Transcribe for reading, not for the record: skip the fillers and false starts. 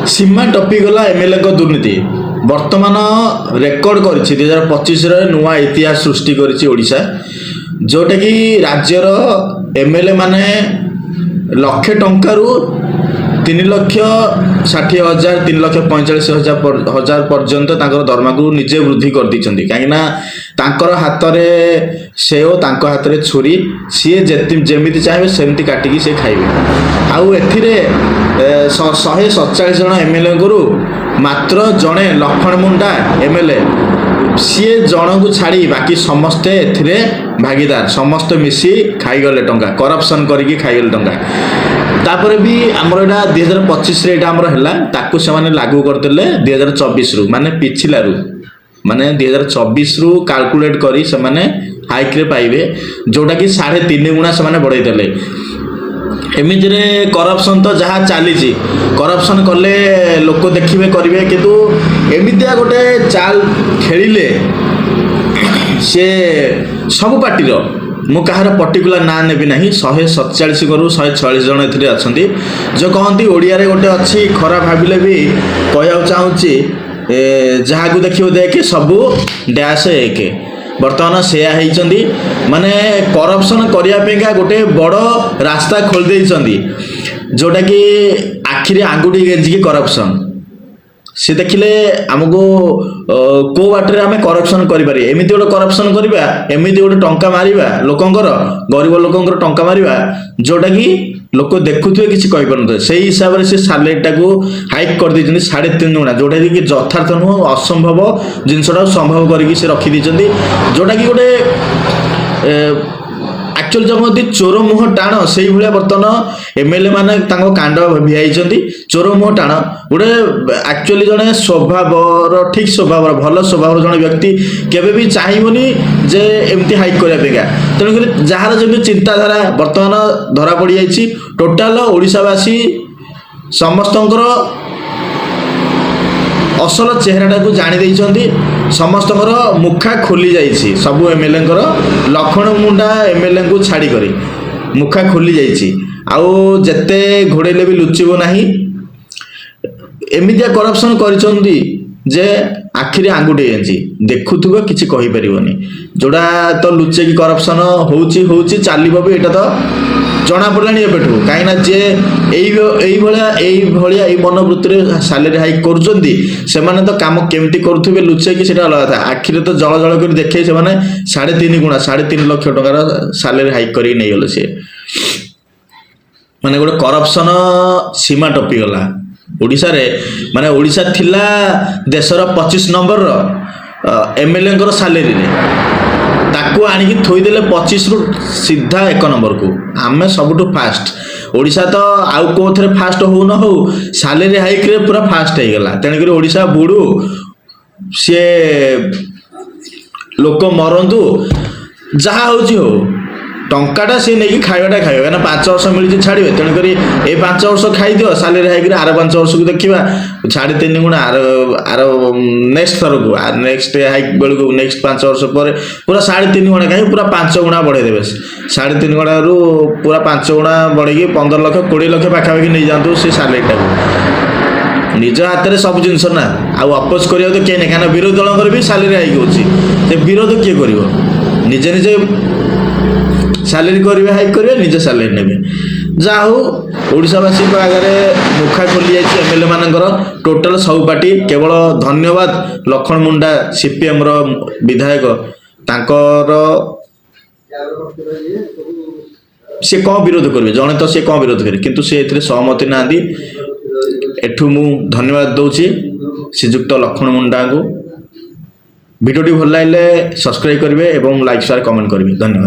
सीमा टपिगला MLA दुर्नीति वर्तमान record कर 2025 नुआ इतिहास सृष्टि करिसा जोटा कि राज्यर एमएलए माने लक्षे टंकारु 3,60,000 3,45,000 पर्यंत दरमा को निजे वृद्धि कर दी कहीं हाथ में सेओ हाथ में छुरी सी जमी चाहिए सेमती काटिकी सी खाइबे आउ एथिरे 147 जन एमएलए मात्र जड़े लक्ष्मण मुंडा एमएलए सी जन को छाड़ी बाकी समस्ते एथिरे भागीदार समस्त मिसी खाईगले टंका करप्शन करके खाईगले टंका तापर भी आमर एटा 2025 रे एटा आमर हैला ताकू से माने लागू करदेले 2024 रु माने पिछला रु माने 2024 रु कैलकुलेट करी से माने हाइक रे पाइबे जोटा कि 3.5 गुणा से माने बढ़ाई देले एमिति रे करप्शन तो जहाँ चली करप्शन कले लोक देखिबे करिवे किंतु एमितिया गोटे चाल खेलिले से सब पार्टी मु कहार पर्टिकुलर ना नेबी ना 147 करू 146 जन एथिरे अछंती जो कहती ओडिया रे गोटे अच्छी खरा भाविले भी कहया चाहूची जहाँ को देखियो देखे सबू डैश एक बर्तमान सेया होती माने करप्शन करने गोटे बड़ रास्ता खोल देइछंती जोटा कि आखिरी आंगुठी गेंजिकी करप्शन सी देखिले आमको को बाटे आम करप्शन करें एमती गोटे करप्शन करवा एमती गोटे टंका मारिबा लोकंकर गरीब लोकंकर टंका मारिबा जोटा कि लोक देखुए किसी कहीपर से हिसाब से सालेटा को हाइक कर 3.5 गुणा जोटा कि यथार्थ नुह असंभव जिनसा संभव करके रखी जोटा कि गोटे एक्चुअल जब चोर मुह टाण से भाया बर्तमान एमएलए माने कांड भिआई चोर मुह टाण गोटे एक्चुअली जड़े स्वभाव ठीक स्वभाव भल स्वभाव जड़े व्यक्ति केवे भी चाहिए जे एमती हाइक करने तेणुक जार जमी चिंताधारा बर्तमान धरा पड़ जाइए टोटाल ओडिशावासी समस्त असल चेहराटा को जानी समस्त मुखा खोली जाइए सबू एमएलए लक्ष्मण मुंडा एमएलए को छाड़ी करी मुखा खोली जाइए आउ जेते घोड़े भी लुचिब ना एमितिया करप्शन करिसंती जे आखिरी आंगुठी एंची देखुथुबो किछि कहि परिबोनी जोड़ा तो लुचे की करप्शन होउची चलिबो भी एटा तो जना पड़लानी एबेठू काईना जे एई भलिया मनोवृत्ति रे सैलरी हाइक करूचंती से माने तो काम केमती करूथुबे लुचे की सेटा अलग था आखिरे तो जळ जळ कर देखे से माने 3.5 गुणा 3.5 लाख टंकार सैलरी हाइक करी नै गेलो से माने गोटे करप्शन सीमा टपी गला ओडिशा रे माने ओडिशा थिला देशर 25 नंबर एमएलए सैलरी रे ताकू आनिकी थोईदेले 25 रु सीधा 1 नंबर को आमे सबुठु फास्ट ओडिशा तो आउ को थरे फास्ट हो न हो सैलरी हाइक रे पूरा फास्ट हो गला तेणुक ओडिशा बुड़ू सी लोक मरंतु जहाँ हो टंकाटा सी नहीं खाइबाटा खाइबा ना 5 वर्ष मिली छाड़े तेणुक ये 5 वर्ष खाई दियो सैलरी हाइक आर 5 वर्ष को देखा 3.5 गुणा आर नेक्स्ट थर को नेक्स्ट हाइक बेलू नेक्स्ट 5 वर्ष पर पूरा 3.5 गुणा कहीं पूरा 5 गुणा बढ़े देवे 3.5 गुणा रू पूरा 5 गुणा बढ़े 15 लाख 20 लाख पाखापाखि नहीं जातु से सैलरीटा को निज हाथ में सब जिनस ना आउ अपोज करिया तो किए नहीं कहीं विरोधी दल भी सैलरी हाइक होची विरोध किए कर निजे निजे सैलरी करेंगे हाइक करेंगे निजे सैलरी ने जा ओडिशावासी आगे मुखा खोली जाइए एमएलए मानकर टोटाल सब पार्टी केवल धन्यवाद लक्ष्मण मुंडा सीपीएम रो विधायक तांकर सी कौन विरोध करेंगे जड़े तो सी कौन विरोध करेंगे किंतु सी ए सहमति ना एठू मु धन्यवाद दौची श्रीजुक्त लक्ष्मण मुंडा को वीडियो भल लगे सब्सक्राइब करेंगे और लाइक शेयर कमेंट करेंगे धन्यवाद।